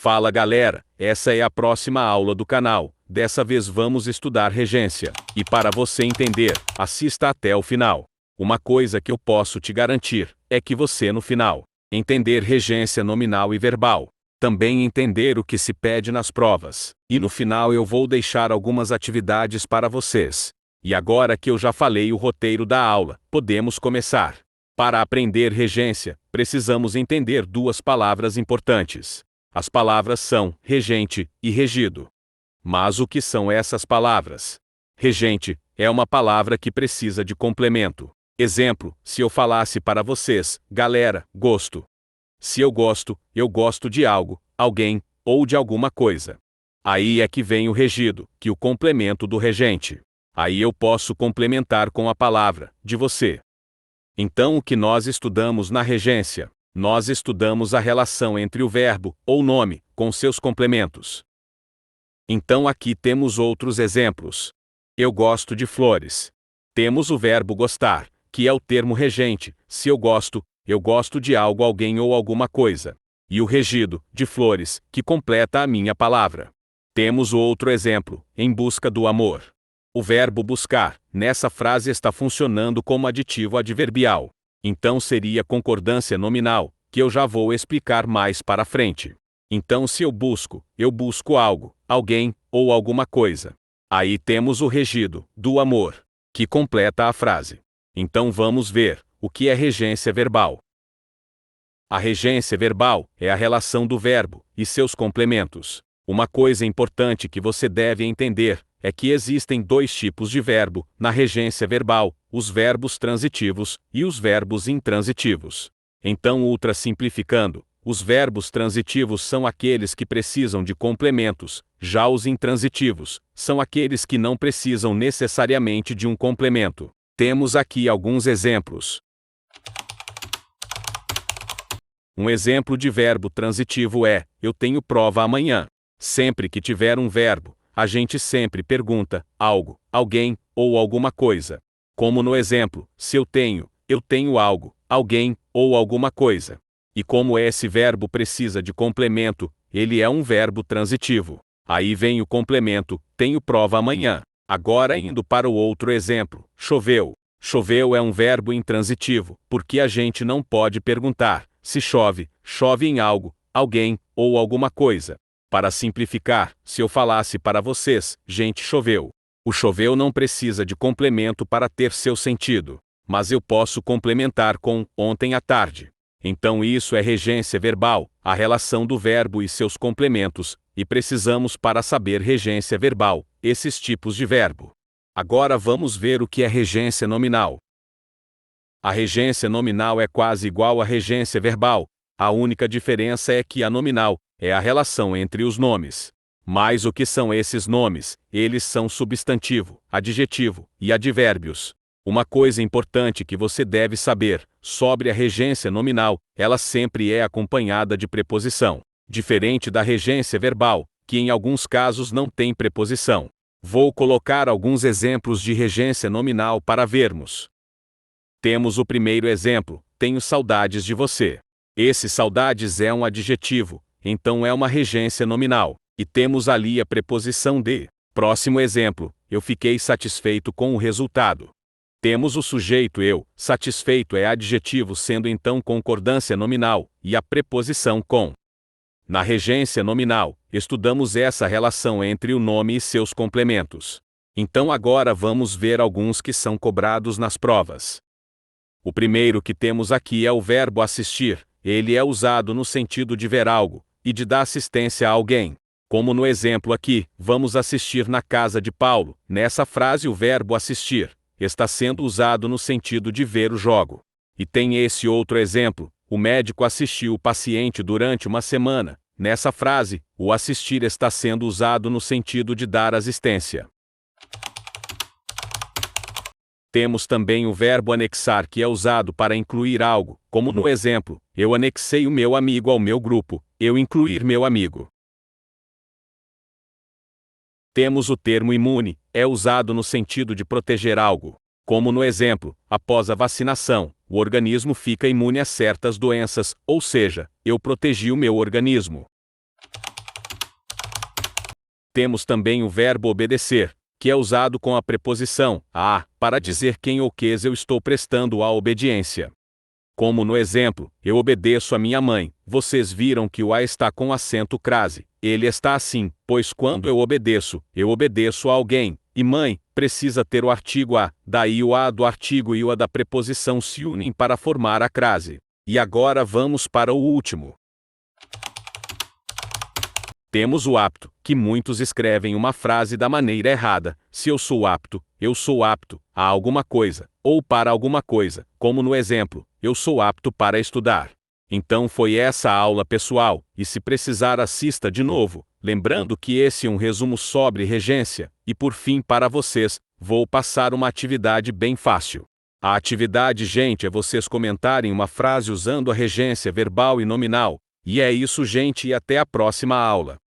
Fala galera, essa é a próxima aula do canal. Dessa vez vamos estudar regência. E para você entender, assista até o final. Uma coisa que eu posso te garantir é que você no final entender regência nominal e verbal. Também entender o que se pede nas provas. E no final eu vou deixar algumas atividades para vocês. E agora que eu já falei o roteiro da aula, podemos começar. Para aprender regência, precisamos entender duas palavras importantes. As palavras são regente e regido. Mas o que são essas palavras? Regente é uma palavra que precisa de complemento. Exemplo, se eu falasse para vocês, galera, gosto. Se eu gosto de algo, alguém, ou de alguma coisa. Aí é que vem o regido, que é o complemento do regente. Aí eu posso complementar com a palavra, de você. Então o que nós estudamos na regência? Nós estudamos a relação entre o verbo, ou nome, com seus complementos. Então aqui temos outros exemplos. Eu gosto de flores. Temos o verbo gostar, que é o termo regente, se eu gosto de algo, alguém ou alguma coisa. E o regido, de flores, que completa a minha palavra. Temos o outro exemplo, em busca do amor. O verbo buscar, nessa frase está funcionando como aditivo adverbial. Então seria concordância nominal, que eu já vou explicar mais para frente. Então se eu busco algo, alguém, ou alguma coisa. Aí temos o regido, do amor, que completa a frase. Então vamos ver o que é regência verbal. A regência verbal é a relação do verbo e seus complementos. Uma coisa importante que você deve entender é que existem dois tipos de verbo na regência verbal, os verbos transitivos e os verbos intransitivos. Então, ultra simplificando, os verbos transitivos são aqueles que precisam de complementos, já os intransitivos são aqueles que não precisam necessariamente de um complemento. Temos aqui alguns exemplos. Um exemplo de verbo transitivo é: eu tenho prova amanhã. Sempre que tiver um verbo, a gente sempre pergunta algo, alguém ou alguma coisa. Como no exemplo, se eu tenho algo, alguém ou alguma coisa. E como esse verbo precisa de complemento, ele é um verbo transitivo. Aí vem o complemento, tenho prova amanhã. Agora indo para o outro exemplo, choveu. Choveu é um verbo intransitivo, porque a gente não pode perguntar se chove em algo, alguém ou alguma coisa. Para simplificar, se eu falasse para vocês, gente, choveu. O choveu não precisa de complemento para ter seu sentido, mas eu posso complementar com ontem à tarde. Então isso é regência verbal, a relação do verbo e seus complementos, e precisamos para saber regência verbal, esses tipos de verbo. Agora vamos ver o que é regência nominal. A regência nominal é quase igual à regência verbal, a única diferença é que a nominal é a relação entre os nomes. Mas o que são esses nomes? Eles são substantivo, adjetivo e advérbios. Uma coisa importante que você deve saber sobre a regência nominal, ela sempre é acompanhada de preposição, diferente da regência verbal, que em alguns casos não tem preposição. Vou colocar alguns exemplos de regência nominal para vermos. Temos o primeiro exemplo, tenho saudades de você. Esse saudades é um adjetivo, então é uma regência nominal, e temos ali a preposição de. Próximo exemplo, eu fiquei satisfeito com o resultado. Temos o sujeito eu, satisfeito é adjetivo sendo então concordância nominal, e a preposição com. Na regência nominal, estudamos essa relação entre o nome e seus complementos. Então agora vamos ver alguns que são cobrados nas provas. O primeiro que temos aqui é o verbo assistir, ele é usado no sentido de ver algo, e de dar assistência a alguém. Como no exemplo aqui, vamos assistir na casa de Paulo, nessa frase o verbo assistir está sendo usado no sentido de ver o jogo. E tem esse outro exemplo, o médico assistiu o paciente durante uma semana, nessa frase, o assistir está sendo usado no sentido de dar assistência. Temos também o verbo anexar que é usado para incluir algo, como no exemplo, eu anexei o meu amigo ao meu grupo, eu incluir meu amigo. Temos o termo imune, é usado no sentido de proteger algo. Como no exemplo, após a vacinação, o organismo fica imune a certas doenças, ou seja, eu protegi o meu organismo. Temos também o verbo obedecer, que é usado com a preposição a para dizer quem ou que eu estou prestando a obediência. Como no exemplo, eu obedeço a minha mãe, vocês viram que o a está com acento crase. Ele está assim, pois quando eu obedeço a alguém, e mãe, precisa ter o artigo a, daí o a do artigo e o a da preposição se unem para formar a crase. E agora vamos para o último. Temos o apto, que muitos escrevem uma frase da maneira errada. Se eu sou apto a alguma coisa, ou para alguma coisa, como no exemplo, eu sou apto para estudar. Então foi essa a aula, pessoal, e se precisar assista de novo, lembrando que esse é um resumo sobre regência, e por fim para vocês, vou passar uma atividade bem fácil. A atividade, gente, é vocês comentarem uma frase usando a regência verbal e nominal. E é isso, gente, e até a próxima aula.